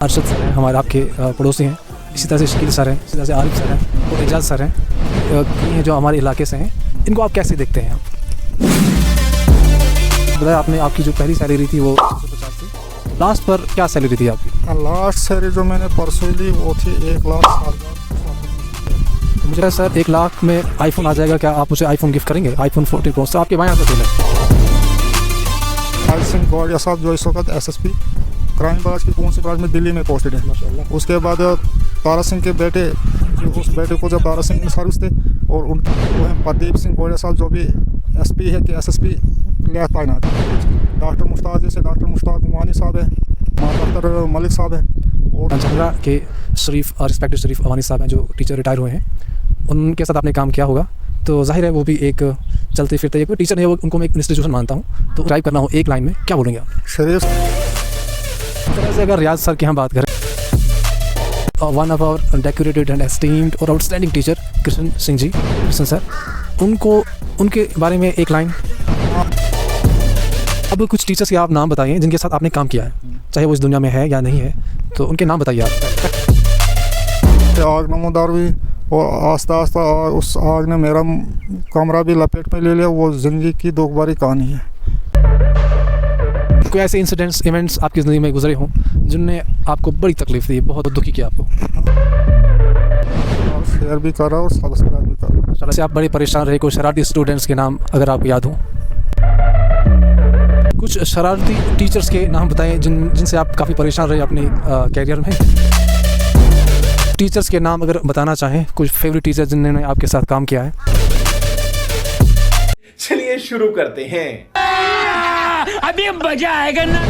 Arshad sir हैं, हमारे आपके पड़ोसी हैं। इसी तरह से शकील सर हैं, इसी तरह से आरिफ सर हैं और एजाज सर हैं, ये जो हमारे इलाके से हैं। इनको आप कैसे देखते हैं? बताया आपने, आपकी जो पहली सैलरी थी वो 650 थी। लास्ट पर क्या सैलरी थी आपकी? लास्ट सैलरी जो मैंने परसों ली वो थी 1,60,000। तो मुझे सर 1 लाख में आईफोन आ जाएगा, क्या आप मुझे आईफोन गिफ्ट करेंगे? IPhone 14 pro. सर आपके भाई यहाँ से हाई सिंह गौड़िया साहब जो इस वक्त SSP क्राइम ब्रांच की कौन सी ब्रांच में दिल्ली में पोस्टेड है माशाल्लाह। उसके बाद तारा सिंह के बेटे, उस बेटे को जब तारा सिंह में सर्विस थे, और उनके वो हैं प्रदीप सिंह गौड़िया साहब जो भी SP है कि SSP लिया तैनात। डॉक्टर मुश्ताक जैसे डॉक्टर मुश्ताक वानी साहब है, डॉक्टर मलिक साहब है, और झंगरा के शरीफ रिस्पेक्टेड शरीफ अवानी साहब हैं जो टीचर रिटायर हुए हैं। उनके साथ आपने काम किया होगा, तो जाहिर है वो भी एक चलते फिरते एक टीचर है, वो उनको मैं एक इंस्टीट्यूशन मानता हूँ। तो ड्राइव करना हो एक लाइन में क्या बोलेंगे आप? शरीफ तरह से अगर रियाज सर की हम बात करें, one of our decorated and esteemed और outstanding teacher Krishna Singh ji, Krishna sir, उनके बारे में एक लाइन। अब कुछ टीचर्स के आप नाम बताइए जिनके साथ आपने काम किया है, चाहे वो इस दुनिया में है या नहीं है, तो उनके नाम बताइए आप। आग नमोदार हुई और आस्ता आस्ता उस आग ने मेरा कमरा भी लपेट में ले लिया। वो ज़िंदगी की दुखभरी कहानी है। कोई ऐसे इंसिडेंट्स इवेंट्स आपकी ज़िंदगी में गुजरे हों जिनने आपको बड़ी तकलीफ दी, बहुत दुखी किया आपको? शेयर भी कर रहा और सब्सक्राइब भी कर रहा। वैसे आप बड़े परेशान रहे, कोई शरारती स्टूडेंट्स के नाम अगर आपको याद हो? कुछ शरारती टीचर्स के नाम बताएं जिनसे आप काफ़ी परेशान रहे अपने कैरियर में। टीचर्स के नाम अगर बताना चाहें, कुछ फेवरेट टीचर जिन्होंने आपके साथ काम किया है। चलिए शुरू करते हैं। अभी मजा आएगा ना।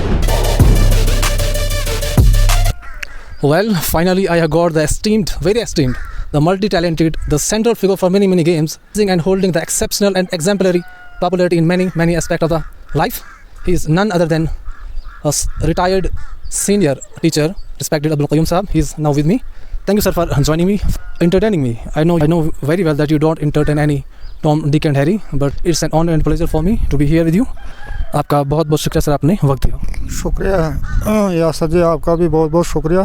Well, finally I have got the esteemed, very esteemed, the multi-talented, the central figure for many, many games, and holding the exceptional and exemplary popularity in many, many aspects of the life. He is none other than a retired senior teacher, respected Abdul Qayyum Saab. He is now with me. Thank you, sir, for joining me, entertaining me. I know very well that you don't entertain any Tom, Dick and Harry, but it's an honor and pleasure for me to be here with you. आपका बहुत बहुत शुक्रिया sir, आपने वक्त दिया। शुक्रिया है यासर जी, आपका भी बहुत बहुत शुक्रिया।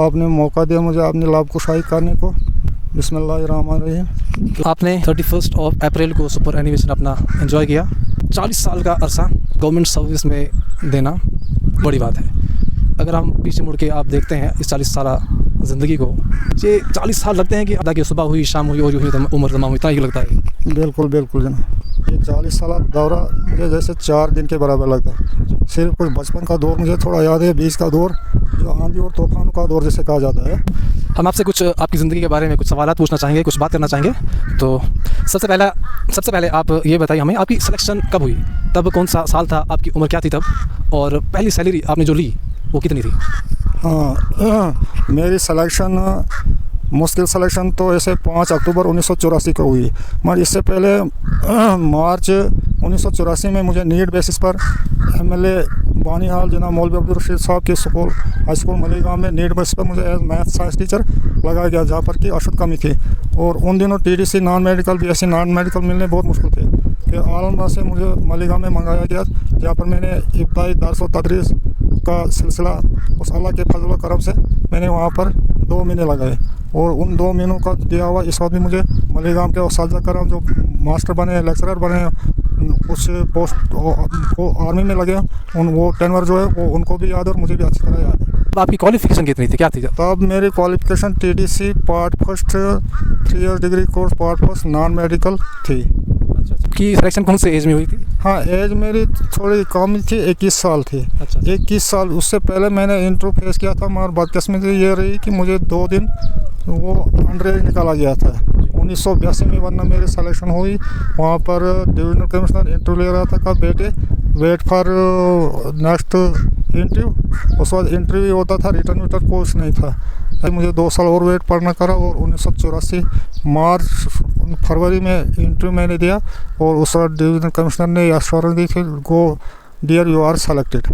आपने मौका दिया मुझे अपनी लाभ कुशाई करने को। बिस्मिल्लाहिर्रहमानिर्रहीम। आपने 31 अप्रैल को सुपर एनिमेशन अपना एंजॉय किया। 40 साल का अरसा गवर्नमेंट सर्विस में देना बड़ी बात है। अगर हम पीछे मुड़ के आप देखते हैं इस 40 साल ज़िंदगी को, ये 40 साल लगते हैं कि अदा की सुबह हुई, शाम हुई और उम्र तमाम हुई, इतना ही लगता है। बिल्कुल बिल्कुल जनाब, ये 40 साल दौरा मुझे जैसे 4 दिन के बराबर लगता है। सिर्फ कुछ बचपन का दौर मुझे थोड़ा याद है, 20 का दौर जो आंधी और तूफान का दौर जैसे कहा जाता है। हम आपसे कुछ आपकी ज़िंदगी के बारे में कुछ सवाल पूछना चाहेंगे, कुछ बात करना चाहेंगे। तो सबसे पहले आप ये बताइए हमें, आपकी सिलेक्शन कब हुई? तब कौन सा साल था? आपकी उम्र क्या थी तब? और पहली सैलरी आपने जो ली वो कितनी थी? हाँ, मेरी सिलेक्शन मुश्किल सिलेक्शन तो ऐसे 5 अक्टूबर 1984 को हुई, मगर इससे पहले मार्च 1984 में मुझे नीड बेसिस पर MLA बानीहाल जनाब मौलवी अब्दुल रशीद साहब के स्कूल हाई स्कूल मलीगांव में नीड बेसिस पर मुझे एज मैथ साइंस टीचर लगाया गया, जहाँ पर कि औसत कमी थी। और उन दिनों TDC non medical BSc non medical मिलने बहुत मुश्किल थे। फिर आलमबाग से मुझे मलीगांव में मंगाया गया, जहाँ पर मैंने इब्तदाई दर्स और तदरीस का सिलसिला उस अल्लाह के फजल व करम से मैंने वहाँ पर 2 महीने लगाए। और उन 2 महीनों का दिया हुआ इस वक्त भी मुझे मलीगांव के उस्ताद करम जो मास्टर बने, लेक्चरर बने, उस पोस्ट को आर्मी में लगे, वो टेनवर जो है वो उनको भी याद और मुझे भी अच्छी तरह याद है। तो आपकी क्वालिफिकेशन कितनी थी, क्या थी? तब मेरी qualification TDC part first 3 year degree course part first non medical थी। की सिलेक्शन कौन से एज में हुई थी? हाँ, एज मेरी थोड़ी कम थी, 21 साल थी। 21 साल। उससे पहले मैंने इंटरव्यू फेस किया था, मगर बदकिस्मती ये रही कि मुझे 2 दिन वो अंडर एज निकाला गया था 1982 में, वरना मेरी सिलेक्शन हुई। वहाँ पर डिविजनल कमिश्नर इंटरव्यू ले रहा था का बेटे वेट फॉर नेक्स्ट इंटरव्यू। उस बाद इंटरव्यू होता था, रिटर्न कुछ नहीं था। मुझे 2 साल और वेट पढ़ना करा और 1984 मार्च फरवरी में इंटरव्यू मैंने दिया और उस वक्त डिविजनल कमिश्नर ने एश्योरेंस दी थी, गो डियर यू आर सेलेक्टेड।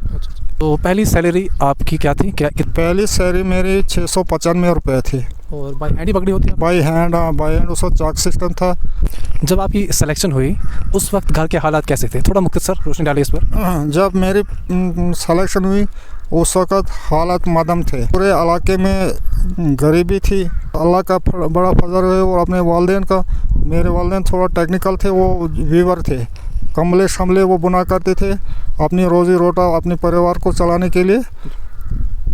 तो पहली सैलरी आपकी क्या थी? क्या पहली सैलरी मेरी 695 रुपये थी। और बाई हैंड ही पकड़ी होती है? बाई हैंड, हाँ बाई हैंड। उसका चाक सिस्टम था। जब आपकी सिलेक्शन हुई उस वक्त घर के हालात कैसे थे? थोड़ा मुख्तसर रोशनी डालिए इस पर। जब मेरी सिलेक्शन हुई उस वक़्त हालात मदम थे। पूरे इलाके में गरीबी थी। अल्लाह का बड़ा फजल है और अपने वालिदैन का। मेरे वालिदैन थोड़ा टेक्निकल थे, वो वीवर थे, कमले शमले वो बुना करते थे। अपनी रोज़ी रोटा अपने परिवार को चलाने के लिए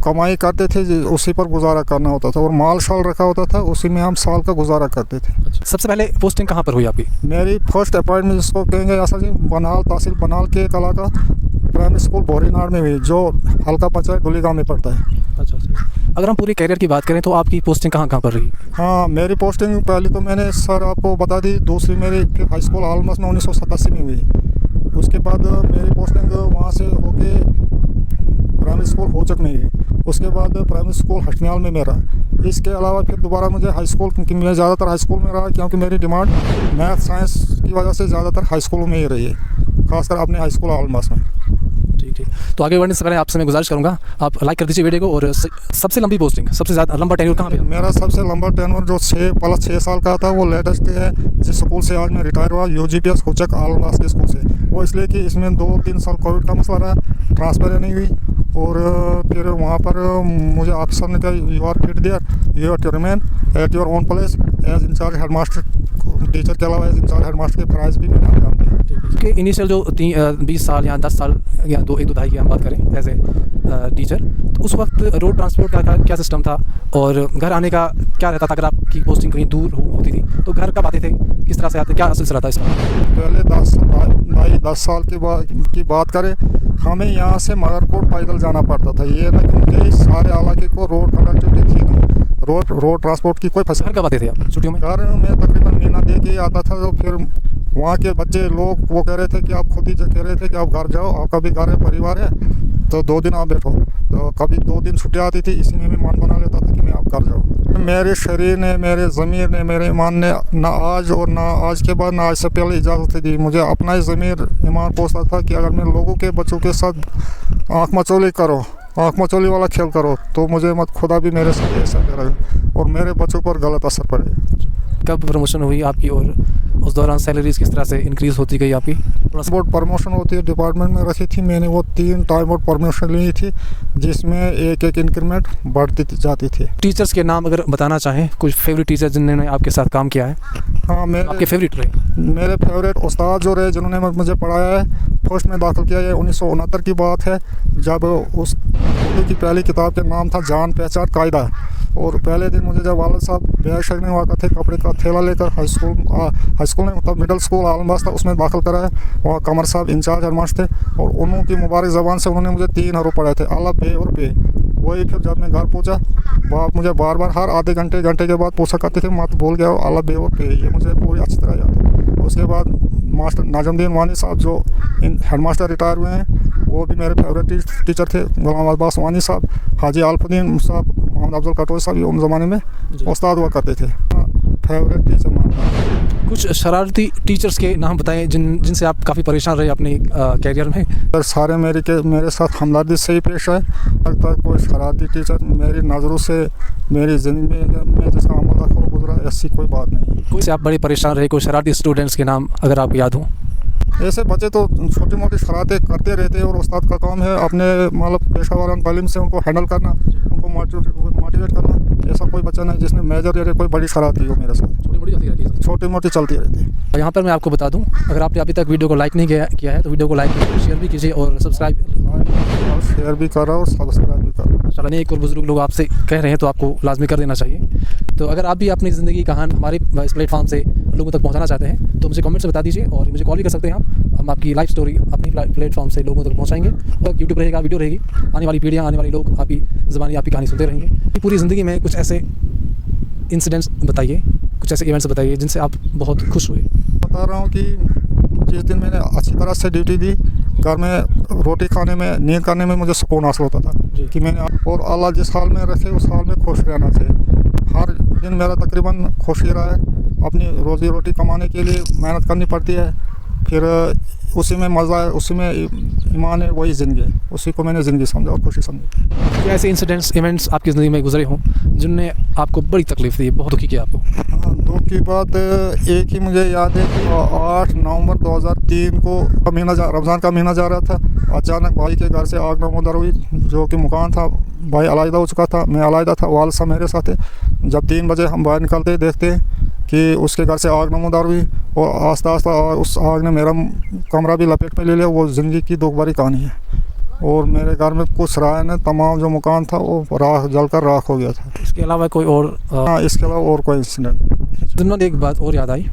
कमाई करते थे, उसी पर गुजारा करना होता था और माल शाल रखा होता था, उसी में हम साल का गुजारा करते थे। सबसे पहले पोस्टिंग कहाँ पर हुई आपकी? मेरी फर्स्ट अपॉइंटमेंट जिसको कहेंगे ऐसा जी बनाल, तहसील बनाल के एक इलाका प्राइमरी स्कूल बोरीनाड़ में हुई, जो हल्का पंचायत डुली गाँव में पड़ता है। अच्छा। अगर हम पूरी कैरियर की बात करें तो आपकी पोस्टिंग कहाँ कहाँ पर रही? हाँ, मेरी पोस्टिंग पहले तो मैंने सर आपको बता दी, दूसरी मेरी फिर हाई स्कूल आलमस में 1987 में हुई। उसके बाद मेरी पोस्टिंग वहाँ से होके प्राइमरी स्कूल होचक में हुई। उसके बाद प्राइमरी स्कूल हटनियाल में मेरा। इसके अलावा फिर दोबारा मुझे हाई स्कूल, क्योंकि मैं ज़्यादातर हाई स्कूल में रहा, क्योंकि मेरी डिमांड मैथ साइंस की वजह से ज़्यादातर हाई स्कूल में ही रही है, खासकर अपने हाई स्कूल आलमस में। ठीक। तो आगे बढ़ने से पहले आपसे मैं गुजारिश करूँगा आप लाइक कर दीजिए वीडियो को। और सबसे लंबी पोस्टिंग, सबसे ज़्यादा लंबा टेन्योर कहाँ पे? मेरा सबसे लंबा टेन्योर जो 6+6 साल का था वो लेटेस्ट है, जिस स्कूल से आज मैं रिटायर हुआ, UGPS होचक आलमस के स्कूल से। वो इसलिए कि इसमें 2-3 साल कोविड का मसला रहा, ट्रांसफ़र नहीं हुई। और फिर वहाँ पर मुझे ऑफिसर ने कहा you are fit there, you are to remain at your own place as in charge headmaster. Teacher के अलावा एज इंचार्ज हेड मास्टर के प्राइज़ भी मैंने अंजाम दिया। कि इनिशियल जो 20 साल या 10 साल या 1-2 दहाई की हम बात करें एज ए टीचर, तो उस वक्त रोड ट्रांसपोर्ट का क्या सिस्टम था और घर आने का क्या रहता था? अगर आपकी पोस्टिंग कहीं दूर होती थी तो घर कब आते थे, किस तरह से आते, क्या सिलसिला था इसका? पहले 10 साल की बात करें, हमें यहाँ से मगरकोट पैदल जाना पड़ता था। ये ना क्योंकि सारे इलाके को रोड कनेक्टिविटी थी ना, रोड ट्रांसपोर्ट की कोई फैसिलिटी। घर कब आते थे आप छुट्टियों में? घर में तकरीबन महीना दे के आता था। तो फिर वहाँ के बच्चे लोग वो कह रहे थे कि आप खुद ही कह रहे थे कि आप घर जाओ, आपका भी घर है, परिवार है, तो 2 दिन आप बैठो। तो कभी 2 दिन छुट्टी आती थी, इसी में भी मन बना लेता था कि मैं आप घर जाऊँ। मेरे शरीर ने, मेरे ज़मीर ने, मेरे ईमान ने ना आज और ना आज के बाद, ना आज से पहले इजाज़त दी। मुझे अपना ही ज़मीर ईमान पूछता था कि अगर मैं लोगों के बच्चों के साथ आँख मचोली करो, आँख मचोली वाला खेल करो, तो मुझे मत खुदा भी मेरे साथ ऐसा करेगा और मेरे बच्चों पर गलत असर पड़ेगा। कब प्रमोशन हुई आपकी और उस दौरान सैलरीज किस तरह से इंक्रीज़ होती गई आपकी? बोर्ड प्रमोशन होती है, डिपार्टमेंट में रखी थी मैंने, वो 3 टाइम बोर्ड प्रमोशन ली थी, जिसमें एक इंक्रीमेंट बढ़ती जाती थी। टीचर्स के नाम अगर बताना चाहें, कुछ फेवरेट टीचर जिन्होंने आपके साथ काम किया है? हाँ, आपके फेवरेट रहे? मेरे फेवरेट उस्ताद जो रहे जिन्होंने मुझे पढ़ाया है, फर्स्ट में दाखिल किया है 1969 की बात है, जब उस उर्दू की पहली किताब का नाम था जान पहचान कायदा। और पहले दिन मुझे जब वालिद साहब बैग शगने वाक़ा थे, कपड़े का थैला लेकर हाई स्कूल में, मतलब मिडिल स्कूल आलमबास था, उसमें दाखिल कराया। वहाँ कमर साहब इंचार्ज हेडमास्टर थे और उन्होंने मुबारक ज़बान से उन्होंने मुझे 3 हरूफ पढ़ाए थे, अल्लाह बे और पे। वही फिर जब मैं घर पहुँचा, बाप मुझे बार बार हर आधे घंटे के बाद पूछा करते थे, मत भूल गया हो अल्लाह बे और पे, ये मुझे पूरी अच्छी तरह याद है। उसके बाद मास्टर नाजमुद्दीन वानी साहब जो हेडमास्टर रिटायर हुए हैं, वो भी मेरे फेवरेट टीचर थे। गुलाम अब्बास वानी साहब, हाजी आलफुद्दीन साहब, मोहम्मद अफजल कटोरी साहब, ये उन ज़माने में उस्ताद हुआ करते थे। फेवरेट टीचर मानता। कुछ शरारती टीचर्स के नाम बताएं जिनसे आप काफ़ी परेशान रहे अपने कैरियर में? सर सारे मेरे साथ हमदर्दी से ही पेश आए। अब तक कोई शरारती टीचर मेरी नज़रों से मेरी ज़िंदगी में जिसका अमल रखा गुजरा, ऐसी कोई बात नहीं। कोई से आप बड़े परेशान रहे, कोई शरारती स्टूडेंट्स के नाम अगर आपको याद हो? ऐसे बच्चे तो छोटी मोटी शरारतें करते रहते हैं और उस्ताद का काम है अपने मतलब पेशा वाराना तालीम से उनको हैंडल करना, उनको मोटिवेट करना। ऐसा कोई बच्चा नहीं जिसने मेजर या कोई बड़ी शरारती हो मेरे साथ। छोटी मोटी चलती रहती है। यहाँ पर मैं आपको बता दूँ, अगर आपने अभी तक वीडियो को लाइक नहीं किया है तो वीडियो को लाइक शेयर भी कीजिए और सब्सक्राइब शेयर भी कर रहा और सब्सक्राइब भी कर रहा। चलिए, एक और बुजुर्ग लोग आपसे कह रहे हैं तो आपको लाजमी कर देना चाहिए। तो अगर आप भी अपनी ज़िंदगी की कहानी हमारे इस प्लेटफॉर्म से लोगों तक पहुंचाना चाहते हैं तो मुझे कमेंट से बता दीजिए और मुझे कॉल भी कर सकते हैं आप। हम आपकी लाइफ स्टोरी अपनी प्लेटफॉर्म से लोगों तक पहुंचाएंगे। और यूट्यूब रहेगा, वीडियो रहेगी, आने वाली पीढ़ियाँ, आने वाले लोग आपकी ज़बानी, आपकी कहानी सुनते रहेंगे। पूरी ज़िंदगी में कुछ ऐसे इंसिडेंट्स बताइए, कुछ ऐसे इवेंट्स बताइए जिनसे आप बहुत खुश हुए। बता रहा हूँ कि जिस दिन मैंने अच्छी तरह से ड्यूटी दी, घर में रोटी खाने में, नींद करने में मुझे सुकून हासिल होता था कि मैंने, और अल्लाह जिस हाल में रखे उस हाल में खुश रहना चाहिए। हर दिन मेरा तकरीबन खुश ही रहा है। अपनी रोज़ी रोटी कमाने के लिए मेहनत करनी पड़ती है, फिर उसी में मज़ा है, उसी में ईमान है, वही ज़िंदगी है। उसी को मैंने ज़िंदगी समझा और खुशी समझी। क्या ऐसे इंसिडेंट्स इवेंट्स आपकी ज़िंदगी में गुजरे हों जिनने आपको बड़ी तकलीफ दी, बहुत दुखी किया आपको? दुख की बात एक ही मुझे याद है कि 8 नवंबर 2003 को रमज़ान का महीना जा रहा था। अचानक भाई के घर से आग नमूदार हुई, जो कि मकान था, भाई अलहदा हो चुका था, मैं अलहदा था, वालिद साहब मेरे साथ थे। जब 3 बजे हम बाहर निकलते देखते कि उसके घर से आग नमूदार हुई और आस्ता आस्ता उस आग ने मेरा कमरा भी लपेट में ले लिया। वो ज़िंदगी की दुख भरी कहानी है। और मेरे घर में कुछ रहा नहीं, तमाम जो मकान था वो राख जलकर राख हो गया था। इसके अलावा कोई और? हाँ, इसके अलावा और कोई इंसिडेंट। जिन्होंने एक बात और याद आई,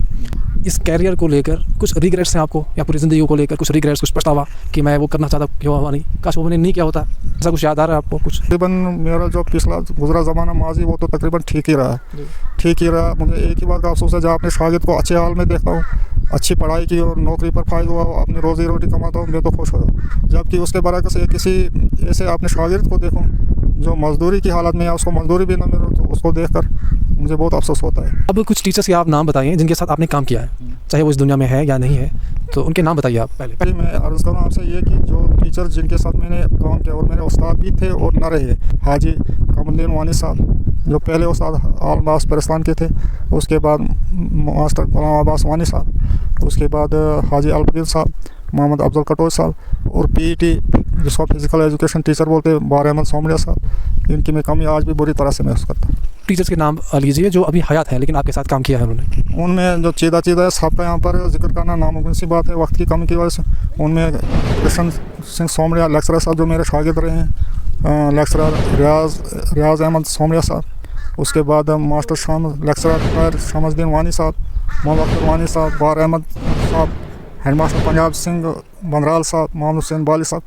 इस कैरियर को लेकर कुछ रिग्रेट्स हैं आपको, या पूरी ज़िंदगी को लेकर कुछ रिग्रेट्स, कुछ पछतावा कि मैं वो करना चाहता क्यों हुआ नहीं, काश वो मैंने नहीं किया होता, ऐसा कुछ याद आ रहा है आपको कुछ? तकरीबन मेरा जो पिछला गुजरा ज़माना माजी वो तो तकरीबन ठीक ही रहा। ठीक ही रहा। मुझे एक ही बात का अफसोस है, जब अपने शागिर्द को अच्छे हाल में देखता हूँ, अच्छी पढ़ाई की और नौकरी पर फायदा हुआ, अपनी रोज़ी रोटी कमाता हूँ, मैं तो खुश हुआ। जबकि उसके बरक्स किसी ऐसे अपने शागिर्द को देखूँ जो मजदूरी की हालत में है, उसको मजदूरी भी ना मिले, तो उसको देखकर मुझे बहुत अफसोस होता है। अब कुछ टीचर्स के आप नाम बताइए जिनके साथ आपने काम किया है, चाहे वो इस दुनिया में है या नहीं है, तो उनके नाम बताइए आप पहले। मैं अर्ज़ करूँ आपसे ये कि जो टीचर जिनके साथ मैंने काम किया और मेरे उस्ताद भी थे और न रहे, हाजी कमरुद्दीन वानी साहब जो पहले उस्ताद आलमास परिस्तान के थे, उसके बाद मास्टर गुलाम अब्बास वानी साहब, उसके बाद हाजी अलबदीन साहब, मोहम्मद अफजल कटोच साहब, और पीईटी जिसको फिज़िकल एजुकेशन टीचर बोलते हैं, बार अहमद सोमरिया साहब। इनकी मैं कमी आज भी बुरी तरह से महसूस करता हूँ। टीचर्स के नाम लीजिए जो अभी हयात हैं लेकिन आपके साथ काम किया है उन्होंने। उनमें जो चीदा है सबका यहाँ पर जिक्र करना नामुमकिन सी बात है वक्त की कमी की वजह से। उनमें कृष्ण सिंह सोमरिया लेक्चरर साहब जो मेरे शागिर्द रहे हैं, लेक्चरर रियाज अहमद सोमरिया साहब, उसके बाद मास्टर लेक्चरर शमसुद्दीन वानी साहब, मोहम्मद वानी साहब, बार अहमद साहब, हेडमास्टर पंजाब सिंह बंदराल साहब, मोहम्मद हुसैन बाली साहब,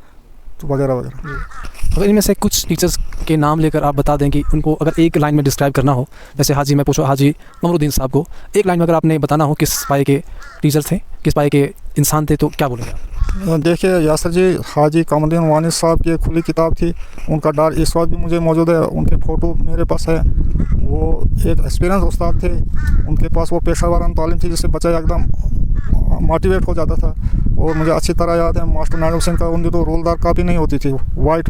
तो वगैरह वगैरह। अगर इनमें से कुछ टीचर्स के नाम लेकर आप बता दें कि उनको अगर एक लाइन में डिस्क्राइब करना हो, जैसे हाजी मैं पूछो हाजी कमरुद्दीन साहब को एक लाइन में अगर आपने बताना हो किस पाए के टीचर थे, किस पाए के इंसान थे, तो क्या बोलेंगे आप? देखिए यासर जी, हाजी कमरुद्दीन वानी साहब की एक खुली किताब थी, उनका डार इस वक्त भी मुझे मौजूद है, उनके फ़ोटो मेरे पास है। वो एक एक्सपीरियंस उस्ताद थे, उनके पास वो पेशा वाराना तालीम थी जिससे बच्चा एकदम मोटिवेट हो जाता था। और मुझे अच्छी तरह याद है मास्टर नायब हुसैन का, उनकी तो रोलदार कापी नहीं होती थी, वाइट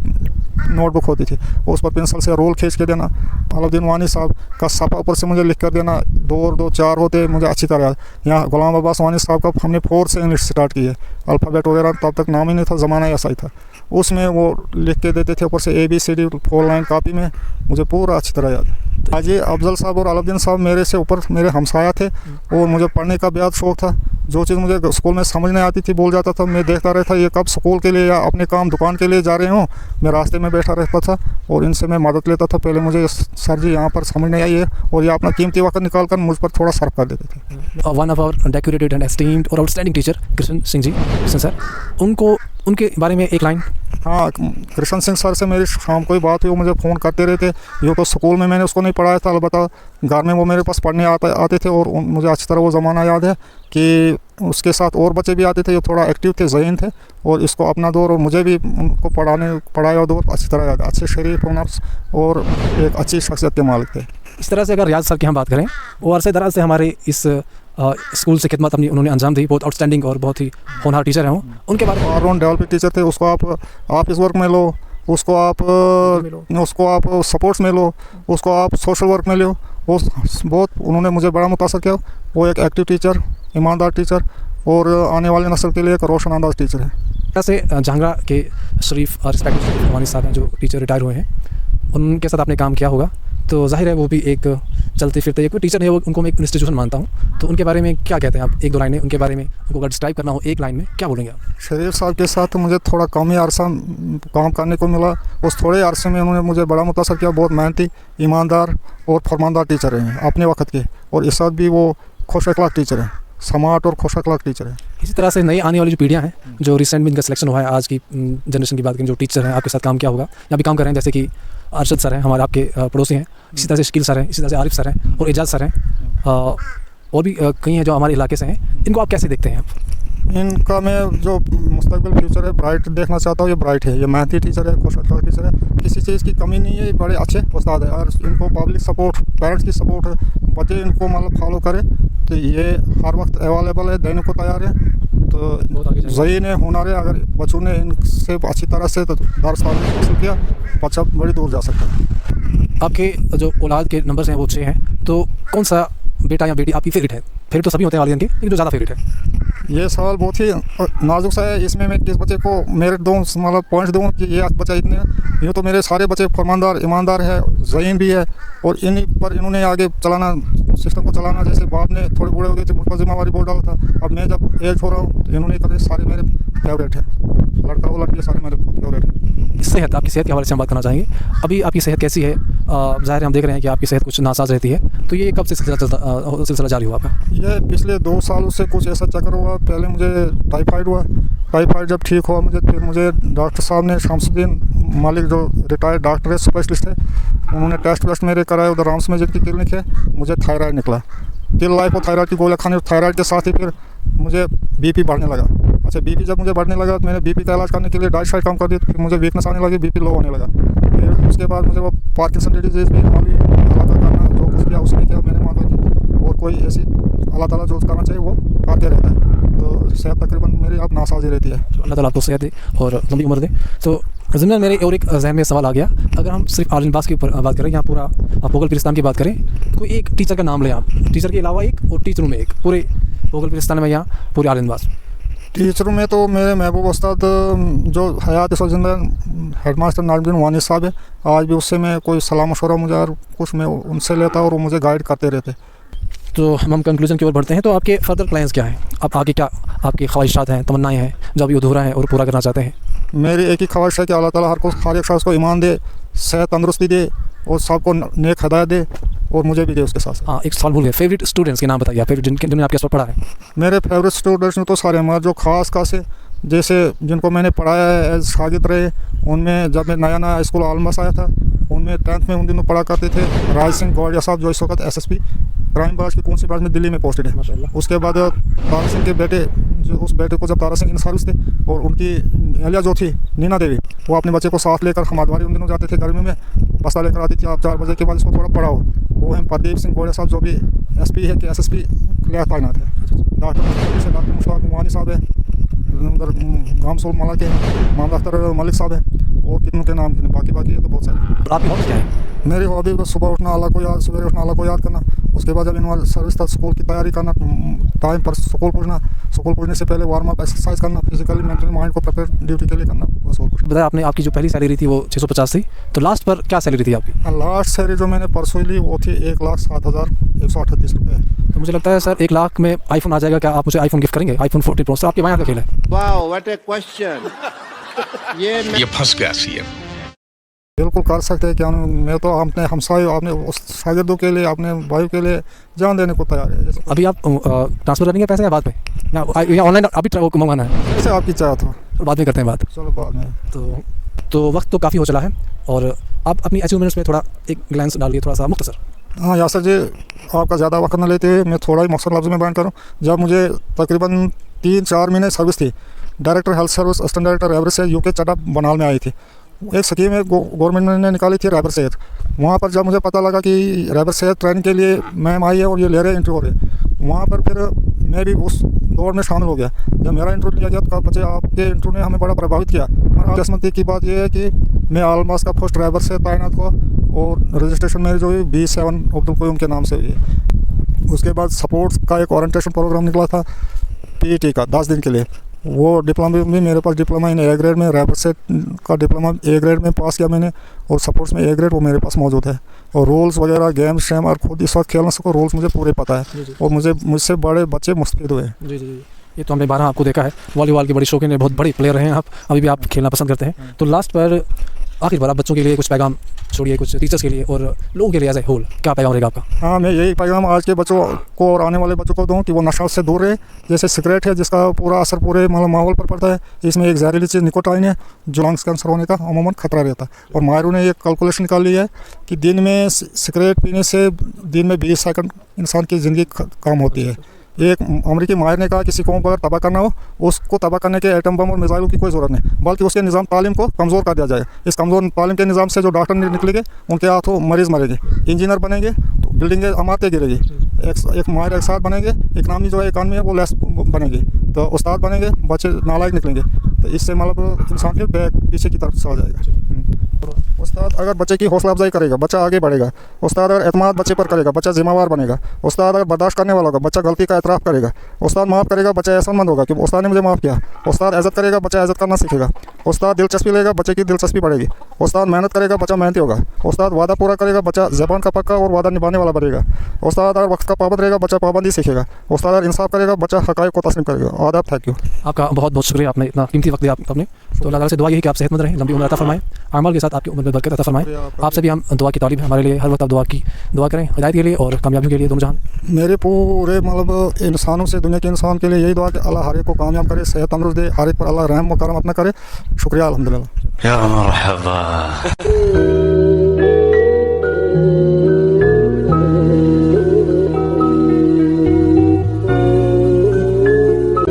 नोटबुक होती थी, उस पर पेंसिल से रोल खींच के देना। अलबदीन वानी साहब का सफ़ा ऊपर से मुझे लिख कर देना, 2 और 2 4 होते, मुझे अच्छी तरह याद। यहाँ गुलाम अब्बास वानी साहब का हमने 4 से इंग्लिश स्टार्ट की है, अल्फ़ाबेट वगैरह तब तक नाम ही नहीं था, ज़माना ऐसा ही था। उसमें वो लिख के देते थे ऊपर से ABCD 4 लाइन कापी में, मुझे पूरा अच्छी तरह याद है। हाजी अफजल साहब और अलबदीन साहब मेरे से ऊपर मेरे हमसाया थे, और मुझे पढ़ने का बेहद शौक़ था। जो चीज़ मुझे स्कूल में समझ नहीं आती थी, बोल जाता था, मैं देखता रहता ये कब स्कूल के लिए या अपने काम दुकान के लिए जा रहे हों, मैं रास्ते में बैठा रहता था और इनसे मैं मदद लेता था। पहले मुझे सर जी यहाँ पर समझ नहीं आई है, और ये अपना कीमती वक्त निकाल कर मुझ पर थोड़ा सर्व कर देते थे। One of our decorated and esteemed और outstanding teacher Krishna Singh ji, Krishna sir, उनके बारे में एक लाइन। हाँ, कृष्ण सिंह सर से मेरी शाम को ही बात हुई, वो मुझे फ़ोन करते रहते। ये तो स्कूल में मैंने उसको नहीं पढ़ाया था, अलबत्ता घर में वो मेरे पास पढ़ने आते थे, और मुझे अच्छी तरह वो ज़माना याद है कि उसके साथ और बच्चे भी आते थे, ये थोड़ा एक्टिव थे, ज़हीन थे, और इसको अपना दौर और मुझे भी उनको पढ़ाया दौर अच्छी तरह याद। अच्छे शरीफ हुनर और एक अच्छी शख्सियत के मालिक थे। इस तरह से अगर रियाज सर की हम बात करें, वो अरसे दराज से हमारे इस स्कूल से खिदमत अपनी उन्होंने अंजाम दी, बहुत आउटस्टैंडिंग और बहुत ही होनहार टीचर हैं। उनके बारे में ऑलराउंड डेवलपिंग टीचर थे। उसको आप इस वर्क में लो, उसको आप सपोर्ट्स में लो, उसको आप सोशल वर्क में लो। वो बहुत उन्होंने मुझे बड़ा मुतासर किया। वो एक एक्टिव टीचर, ईमानदार टीचर, और आने वाले नस्ल के लिए एक रोशन अंदाज टीचर है। ऐसे जहांगीरा के शरीफ रिस्पेक्टेड वानी साहब हैं जो टीचर रिटायर हुए हैं, उनके साथ आपने काम किया होगा, तो जाहिर है वो भी एक चलते फिरते कोई टीचर है, वो उनको मैं एक इंस्टीट्यूशन मानता हूँ। तो उनके बारे में क्या कहते हैं आप? 1-2 लाइनें उनके बारे में उनको अगर डिस्क्राइब करना हो एक लाइन में, क्या बोलेंगे आप? शरीफ साहब के साथ मुझे थोड़ा कम ही अरसा काम करने को मिला। उस थोड़े अरसे में उन्होंने मुझे बड़ा मुतासर किया। बहुत मेहनती, ईमानदार और फरमानदार टीचर हैं अपने वक्त के, और इस वक्त भी वो खुश अखलाक टीचर हैं, स्मार्ट और खुश अखलाक टीचर हैं। इसी तरह से नई आने वाली जो पीढ़ियाँ हैं, जो रिसेंट में इनका सिलेक्शन हुआ है, आज की जनरेशन की बात करें, जो टीचर हैं आपके साथ काम किया होगा या भी काम कर रहे हैं, जैसे कि अरशद सर हैं, हमारे आपके पड़ोसी हैं, इसी तरह से शकील सर हैं, इसी तरह से आरिफ सर हैं, और एजाज सर हैं, और भी कई हैं जो हमारे इलाके से हैं। इनको आप कैसे देखते हैं आप? इनका मैं जो मुस्तकबिल फ्यूचर है ब्राइट देखना चाहता हूँ। ये ब्राइट है, ये मेहनती टीचर है, खुश अखलाक टीचर है, किसी चीज़ की कमी नहीं है, ये बड़े अच्छे उस्ताद है। और इनको पब्लिक सपोर्ट, पेरेंट्स की सपोर्ट है, बच्चे इनको मतलब फॉलो करें तो ये हर वक्त अवेलेबल है, देने को तैयार है। तो बहुत आगे जाएंगे। ज़हीन है, हुनर है, अगर बच्चों ने इनसे अच्छी तरह से तो दर्स हासिल किया, बच्चा बड़ी दूर जा सकता है। आपके जो औलाद के नंबर्स हैं वो 6 हैं, तो कौन सा बेटा या बेटी आपकी फेवरेट है? फेवरेट तो सभी होते हैं वालिदैन के, लेकिन जो ज़्यादा फेवरेट है? ये सवाल बहुत ही नाजुक सा है। इसमें मैं किस बच्चे को मेरिट दूँ, मतलब पॉइंट्स दूँ कि ये बच्चा इतने, यूँ तो मेरे सारे बच्चे फरमानदार, ईमानदार है, ज़हीन भी है, और इन्हीं पर इन्होंने आगे चलाना, सिस्टम को चलाना। जैसे बाप ने थोड़े बूढ़े हो गए थे, मुझ पर जिम्मेवारी बहुत डाला था, अब मैं जब एज हो रहा हूँ तो इन्होंने करे सारे मेरे फेवरेट हैं, लड़का हो लड़की सारे मेरे फेवरेट हैं। सेहत, आपकी सेहत के हवाले से हम बात करना चाहेंगे। अभी आपकी सेहत कैसी है? ज़ाहिर है हम देख रहे हैं कि आपकी सेहत कुछ नासाज रहती है, तो ये कब से सिलसिला जारी हुआ आपका? ये पिछले 2 सालों से कुछ ऐसा चक्कर हुआ। पहले मुझे टाइफाइड हुआ, टाइफाइड जब ठीक हुआ मुझे, फिर मुझे डॉक्टर साहब ने, शमसुद्दीन मलिक जो रिटायर्ड डॉक्टर है, स्पेशलिस्ट है, उन्होंने टेस्ट मेरे कराए उधर राम्स में जिनकी क्लिनिक है, मुझे थायराइड निकला। तिल लाइफ और थायराइड की गोलियाँ खाने, थायराइड के साथ ही फिर मुझे बीपी बढ़ने लगा। अच्छा, बीपी जब मुझे बढ़ने लगा तो मैंने बीपी का इलाज करने के लिए डाइट शाइट कम कर दी, फिर मुझे वीकनेस आने लगी, बीपी लो होने लगा। फिर उसके बाद मुझे वो पार्किंसन डिजीज़ भी माली अल्लाह का करना, जो कुछ किया उसने किया, मैंने माना कि और कोई ऐसी अल्लाह ताला जो करना चाहिए वो करते रहता है। तो सेहत तकरीबन मेरी अब नासाजी रहती है। अल्लाह ताला आपको सेहत दे और लंबी उम्र दे। तो ज़िम्मन मेरे और एक जहन में सवाल आ गया, अगर हम सिर्फ आलिम लिबास के ऊपर बात करें या पूरा पोगल पिरिस्तान की बात करें, कोई एक टीचर का नाम लें आप, टीचर के अलावा एक, और टीचरों में एक, पूरे पोगल पिरिस्तान में या पूरे आलिम लिबास? टीचरों में तो मेरे महबूब उस्ताद जो हयात इस जिंदा हेड मास्टर नाज़मुद्दीन वानी साहब है, आज भी उससे मैं कोई सलाह मशवरा मुझे और कुछ मैं उनसे लेता और वो मुझे गाइड करते रहते। तो हम कंक्लूजन की ओर बढ़ते हैं। तो आपके फर्दर प्लान्स क्या हैं? आप आगे क्या, आपकी ख्वाहिशात हैं, तमन्नाएं हैं जो अभी अधूरा है और पूरा करना चाहते हैं? मेरी एक ही ख्वाहिश है कि अल्लाह ताला हर एक शख्स को ईमान दे, सेहत तंदुरुस्ती दे, और सबको नेक हदायत दे, और मुझे भी दे उसके साथ। हाँ, एक सवाल भूल गए, फेवरेट स्टूडेंट्स के नाम बताइए, फेवरेट जिन्होंने आपके साथ पढ़ा है। मेरे फेवरेट स्टूडेंट्स में तो सारे हमारे जो खास से जैसे जिनको मैंने पढ़ाया है एज शागिर्द रहे, उनमें जब मैं नया स्कूल आलमस आया था, उनमें 10th में उन दिनों पढ़ा करते थे राज सिंह गौड़िया साहब, जो इस वक्त SSP क्राइम ब्रांच की कौन सी ब्रांच में दिल्ली में पोस्टेड है। माशाल्लाह। उसके बाद तारा सिंह के बेटे, जो उस बेटे को जब तारा सिंह इन सर्विस थे, और उनकी एहलिया जो थी नीना देवी, वो अपने बच्चे को साथ लेकर हमादवारी उन दिनों जाते थे, गर्मी में बस्ता लेकर आती थी, आप 4 बजे के बाद इसको थोड़ा पढ़ाओ। वो हैं प्रदीप सिंह गौड़िया साहब, जो भी SP है कि SSP क्लियर तैनात है। डॉक्टर मुश्ताक वानी साहब है, उधर गामसोल माला के मामला अख्तर मलिक साहब है, और कितनों के नाम बाकी तो बहुत सारे। आपकी हॉबी क्या है? मेरी हॉबी को सुबह उठना, सवेरे उठना, अल्लाह को याद करना, उसके बाद जब इन सर्विस तक स्कूल की तैयारी करना, टाइम पर स्कूल पहुँचने से पहले वार्म अप एक्सरसाइज करना, फिजिकली मेंटली माइंड को प्रिपेयर ड्यूटी के लिए करना, बस और कुछ। बताया आपने, आपकी जो पहली सैलरी थी वो 650 थी, तो लास्ट पर क्या सैलरी थी आपकी? लास्ट सैलरी जो मैंने परसों ली वो थी 1,07,138 रुपये। तो मुझे लगता है सर 1 लाख में आईफोन आ जाएगा, क्या आप मुझे आईफोन गिफ्ट करेंगे? iPhone 14 Pro, सर आपके वहाँ का खेल है। Wow what A question. ये फंस गया CM। बिल्कुल कर सकते हैं, क्या मैं तो अपने हमसाए, आपने उस शागिर्दों के लिए, अपने भाइयों के लिए जान देने को तैयार है। अभी आप ट्रांसफर करेंगे पैसे या बाद में, या ऑनलाइन अभी मंगवाना है? जैसे आपकी चाहत हो, बाद में करते हैं बात। चलो बाद में। तो वक्त तो काफ़ी हो चला है, और आप अपनी अचीवमेंट्स में थोड़ा एक ग्लैंस डालिए, थोड़ा सा मुख्तसर। हाँ यासर जी, आपका ज़्यादा वक्त न लेते हुए मैं थोड़ा ही मकसद लफ्ज़ में बयान करूँ। जब मुझे तकरीबन 3-4 महीने सर्विस थी, director health service assistant director रैबर से UK चटा बनाल में आई थी। एक स्कीम है गवर्नमेंट ने निकाली थी रैबर सेहत। वहाँ पर जब मुझे पता लगा कि रैबर सेहत ट्रेनिंग के लिए मैम आई है और ये ले रहे इंटरव्यू हो रहे, वहाँ पर फिर मैं भी उस दौड़ में शामिल हो गया। जब मेरा इंटरव्यू लिया गया तो बच्चे आपके इंटरव्यू ने हमें बड़ा प्रभावित किया। और किस्मती की बात यह है कि मैं आलमास का फर्स्ट रैबर से तैनात हुआ, और रजिस्ट्रेशन मेरी जो हुई 27 अब्दुल क़य्यूम के नाम से हुई है। उसके बाद सपोर्ट्स का एक ओरिएंटेशन प्रोग्राम निकला था PET का 10 दिन के लिए, वो डिप्लोमा भी मेरे पास, डिप्लोमा इन A ग्रेड में, रैपर सेट का डिप्लोमा A ग्रेड में पास किया मैंने, और सपोर्ट्स में A ग्रेड वो मेरे पास मौजूद है। और रूल्स वगैरह गेम शेम और खुद इस वक्त खेलना सको, रूल्स मुझे पूरे पता है, और मुझसे बड़े बच्चे मुस्तफीद हुए। जी जी जी, ये तो हमने 12 आपको देखा है, वॉलीबॉल की बड़ी शौकीन है, बहुत बड़ी प्लेयर हैं आप, अभी भी आप खेलना पसंद करते हैं। तो लास्ट पर आखिर बार आप बच्चों के लिए कुछ पैगाम छोड़िए, कुछ टीचर्स के लिए और लोगों के लिए एज ए होल, क्या पैगाम रहेगा आपका? हाँ, मैं यही पैगाम आज के बच्चों को और आने वाले बच्चों को दूँ कि वो नशा से दूर रहे। जैसे सिगरेट है, जिसका पूरा असर पूरे मतलब माहौल पर पड़ता है, इसमें एक जहरीली चीज़ निकोटाइन है, जो लंग्स कैंसर होने का अमूमन खतरा रहता है। और माहिरों ने एक कैलकुलेशन निकाली है कि दिन में सिगरेट पीने से दिन में 20 सेकंड इंसान की ज़िंदगी कम होती है। एक अमरीकी माहिर ने कहा किसी कौम को अगर तबाह करना हो, उसको तबाह करने के एटम बम और मिसाइलों की कोई ज़रूरत नहीं, बल्कि उसके निज़ाम तालीम को कमज़ोर कर दिया जाए। इस कमज़ोर तालीम के निज़ाम से जो डॉक्टर निकलेंगे, उनके हाथों मरीज़ मरेंगे, इंजीनियर बनेंगे तो बिल्डिंगें इमारतें गिरेगी, एक माहिर एक साथ बनेंगे, इकनॉमी जो है इकानमी है वो लेस बनेगी। तो उस्ताद बनेंगे, बच्चे नालायक निकलेंगे, तो इससे मतलब इंसान के बैक पीछे की तरफ चला जाएगा। उस्ताद अगर बच्चे की हौसला अफजाई करेगा, बच्चा आगे बढ़ेगा। उस्ताद अगर एतमाद बच्चे पर करेगा, बच्चा जिम्मेवार बनेगा। उस्ताद अगर बर्दाश्त करने वाला होगा, बच्चा गलती का एतराफ़ करेगा। उस्ताद माफ़ करेगा, बच्चा एहसानमंद होगा कि उस्ताद ने मुझे माफ़ किया। उस्ताद इज़्ज़त करेगा, बच्चा इज़्ज़त करना सीखेगा। उस्ताद दिलचस्पी लेगा, बच्चे की दिलचस्पी बढ़ेगी। उस्ताद मेहनत करेगा, बच्चा मेहनती होगा। उस्ताद वादा पूरा करेगा, बच्चा ज़बान का पक्का और वादा निभाने वाला बनेगा। उस्ताद अगर वक्त का पाबंद रहेगा, बच्चा पाबंदी सीखेगा। उस्ताद अगर इंसाफ करेगा, बच्चा हक़ाइक़ को तस्लीम करेगा। आदाब, थैंक यू। आपका बहुत बहुत शुक्रिया, आपने इतना कीमती वक्त दिया आपने। तो अल्लाह ताला से दुआ यही कि आप सेहतमंद रहें, लंबी उम्र अता फरमाएं, अमाल के साथ आपकी उम्र में बरकत अता फरमाएं। आपसे भी हम दुआ की तालीब है हमारे लिए, हर वक्त आप दुआ करें हिदायत के लिए और कामयाबी के लिए दोनों जहान। मेरे पूरे मतलब इंसानों से, दुनिया के इंसान के लिए यही दुआ कि अल्लाह हर एक को कामयाब करे, सेहत तंदुरुस्त दे, हर एक पर अल्लाह रहम व करम अपना करे। शुक्रिया, अल्हम्दुलिल्लाह। या मरहबा।